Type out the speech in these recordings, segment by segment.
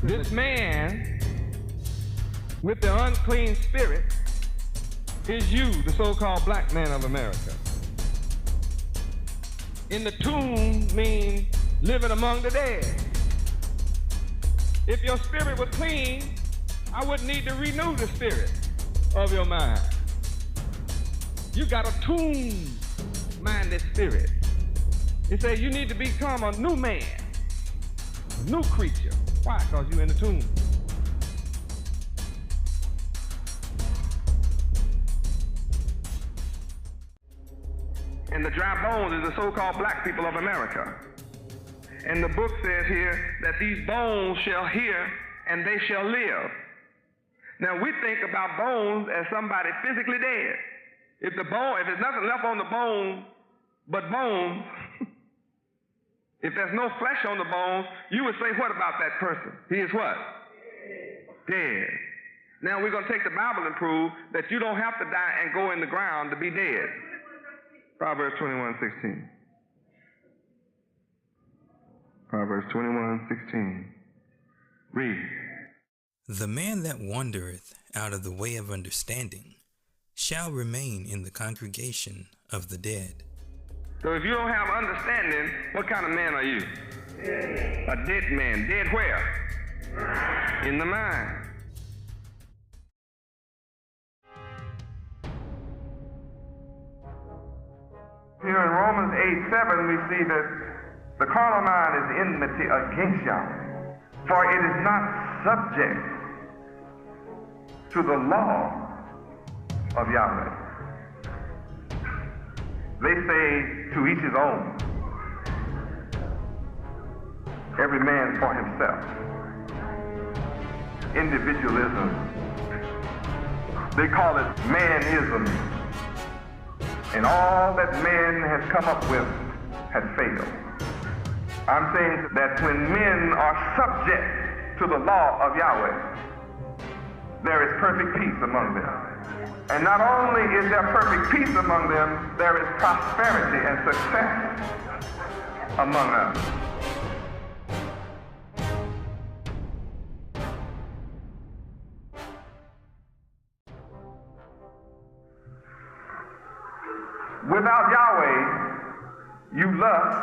This man with the unclean spirit is you, the so-called black man of America. In the tomb means living among the dead. If your spirit was clean, I wouldn't need to renew the spirit of your mind. You got a tomb-minded spirit. It says you need to become a new man, a new creature. Why? Because you're in the tomb. And the dry bones is the so-called black people of America. And the book says here that these bones shall hear and they shall live. Now we think about bones as somebody physically dead. If there's nothing left on the bone but bones, if there's no flesh on the bones, you would say what about that person? He is what? Dead. Now we're going to take the Bible and prove that you don't have to die and go in the ground to be dead. Proverbs 21:16. Proverbs 21:16. Read. The man that wandereth out of the way of understanding shall remain in the congregation of the dead. So if you don't have understanding, what kind of man are you? A dead man. Dead where? In the mind. Here in Romans 8:7, we see that the carnal mind is enmity against Yahweh, for it is not subject to the law of Yahweh. They say to each his own, every man for himself. Individualism. They call it manism. And all that man has come up with has failed. I'm saying that when men are subject to the law of Yahweh, there is perfect peace among them. And not only is there perfect peace among them, there is prosperity and success among us. Without Yahweh, you lust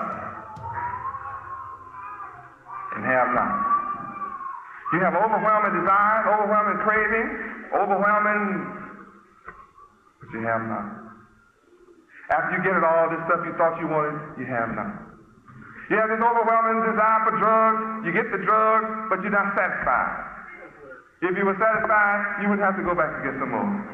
and have not. You have overwhelming desires, overwhelming craving, but you have not. After you get it all, this stuff you thought you wanted, you have not. You have this overwhelming desire for drugs, you get the drugs, but you're not satisfied. If you were satisfied, you would have to go back to get some more.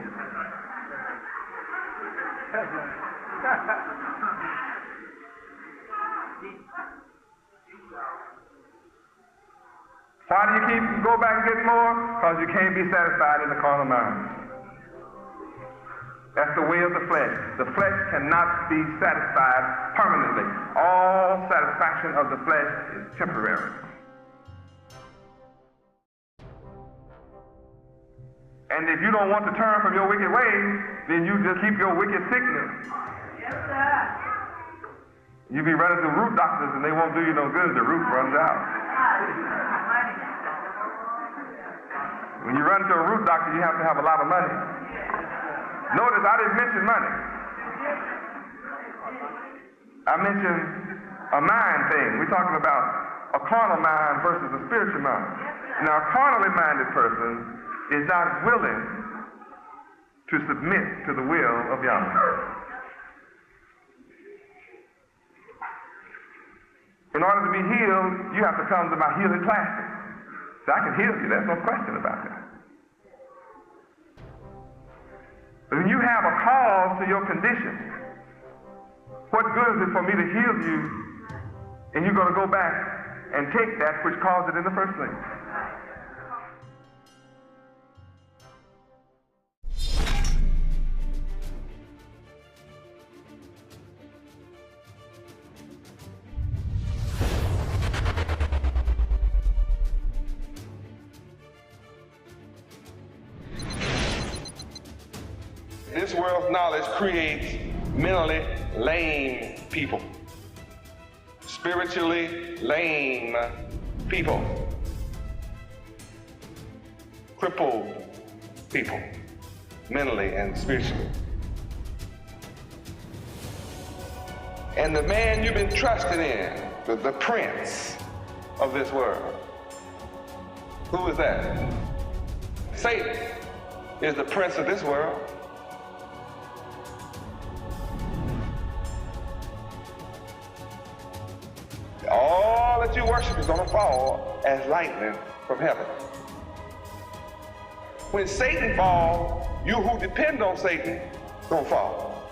Why do you go back and get more? Because you can't be satisfied in the carnal mind. That's the way of the flesh. The flesh cannot be satisfied permanently. All satisfaction of the flesh is temporary. And if you don't want to turn from your wicked ways, then you just keep your wicked sickness. Yes, sir. You be running to root doctors and they won't do you no good. The root runs out. When you run to a root doctor, you have to have a lot of money. Notice I didn't mention money. I mentioned a mind thing. We're talking about a carnal mind versus a spiritual mind. Now, a carnally minded person is not willing to submit to the will of Yahweh. In order to be healed, you have to come to my healing classes. So I can heal you. There's no question about that. But when you have a cause to your condition, what good is it for me to heal you and you're going to go back and take that which caused it in the first place? This world of knowledge creates mentally lame people. spiritually lame people, crippled people, mentally and spiritually. And the man you've been trusting in, the prince of this world, who is that? Satan is the prince of this world. All that you worship is going to fall as lightning from heaven. When Satan falls, you who depend on Satan going to fall.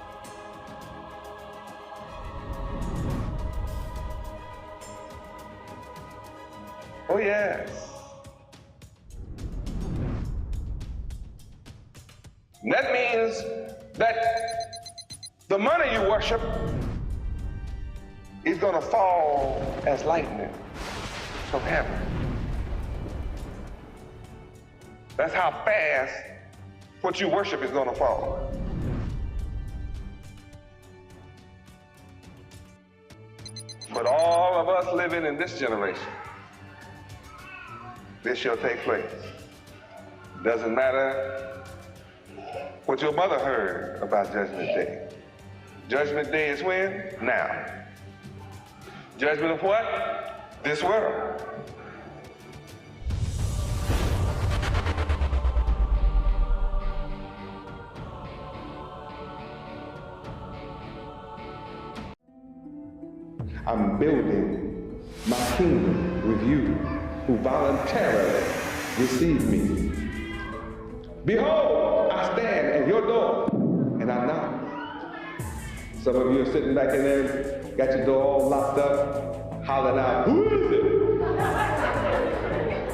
Oh, yes. And that means that the money you worship is going to fall as lightning from heaven. That's how fast what you worship is going to fall. But all of us living in this generation, this shall take place. Doesn't matter what your mother heard about Judgment Day. Judgment Day is when? Now. Judgment of what? This world. I'm building my kingdom with you who voluntarily receive me. Behold, I stand at your door and I knock. Some of you are sitting back in there, got your door all locked up, hollering out, who is it?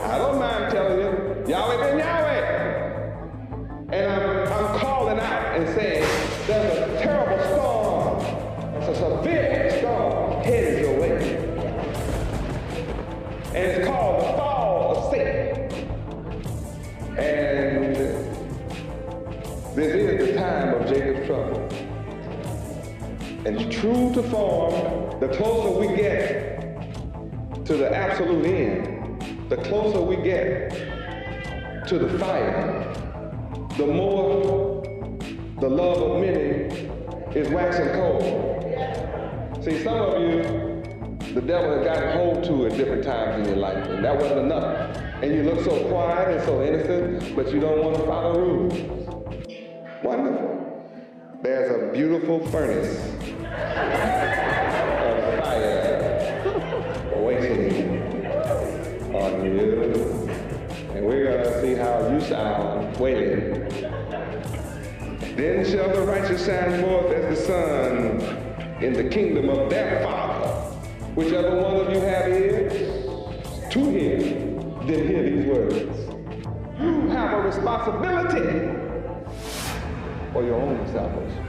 I don't mind telling you, Yahweh been Yahweh. And I'm calling out and saying, there's a terrible storm, it's a severe storm headed your way. And it's called the fall of Satan. And this is the time of Jacob's trouble. And true to form, the closer we get to the absolute end, the closer we get to the fire, the more the love of many is waxing cold. See, some of you, the devil has gotten hold to at different times in your life, and that wasn't enough. And you look so quiet and so innocent, but you don't want to follow rules. Wonderful. There's a beautiful furnace of fire waiting on you. And we're going to see how you sound waiting. Then shall the righteous shine forth as the sun in the kingdom of their Father. Whichever one of you have ears to hear, then hear these words. You have a responsibility for your own salvation.